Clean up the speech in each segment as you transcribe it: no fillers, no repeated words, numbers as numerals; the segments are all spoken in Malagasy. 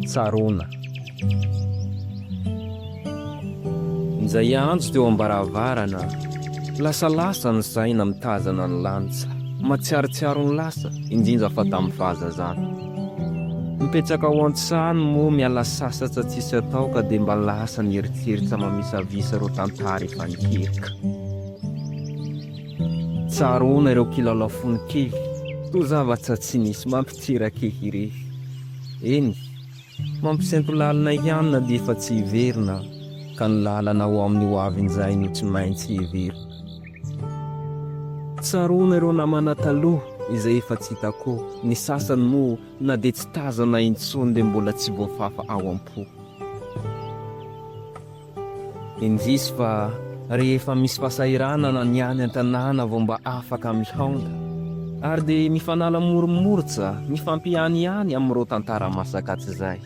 Tsaroana. Nizay andro teo ambaravarana, lasalasa ny saina mitazana ny lanitra, matsiarotsiaro ny lasa, indrindra fa tamin'ny fahazazana. Mipetraka ao an-tsano moa miala sasatra tsisy atao ka dia mba lasa ny eritseritra mamisavisa ireo tantara efa nikerika. Tsaroana ireo kilalao fony kely, toa zavatra tsy nisy mampitsiraka ireny. Eny, mampisento lalina ihany na dia efa tsy hiverina, ka ny lalana ho amin'ny ho avin'izay no tsy maintsy hiverina. Tsaroana ireo namana taloha izay efa tsy hitako, ny sasany moa na dia tsy tazana intsony dia mbola tsy voafafa ao am-po. Indrisy fa rehefa misy fasahiranana ny any an-tanàna vao mba afaka mihaonda, ary dia mifanala moromorotsa, mifampiany amin'ireo tantara masakatsy izay.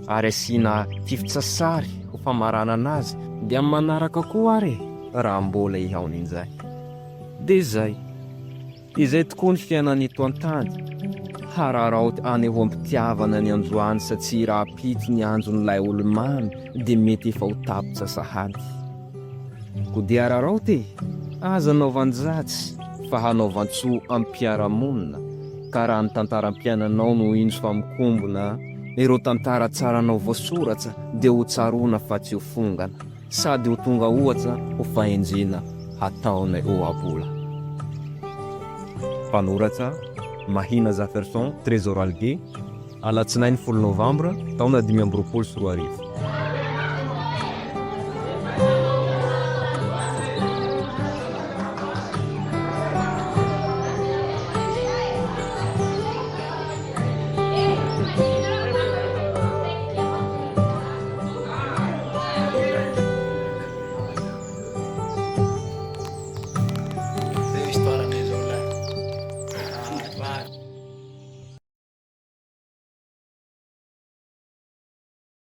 Ary asiana tifitsasary ho famarana anazy dia manaraka koa ary raha mbola ihaonin'izay. Dia izay tokoa ny fiainana eto an-tany, hararaoty any ho ampitiavana ny androany satria raha pity ny andron'ilay olomamy dia mety efa ho tapitra sahady. Ko dia hararaoty aza naovanjatsy fa hanaovantsoa ampiaramonina, ka raha ny tantaram-piainanao no indro fa mikombona, ireo tantara tsaranao voasoratra dia ho tsaroana fa tsy ho fongana, sady ho tonga ohatra ho fahenjena hataonay ohabola. Panoratra Mahina Zaferson, Trésor Alge, alatsinainy 10 Novambra, taona 2024.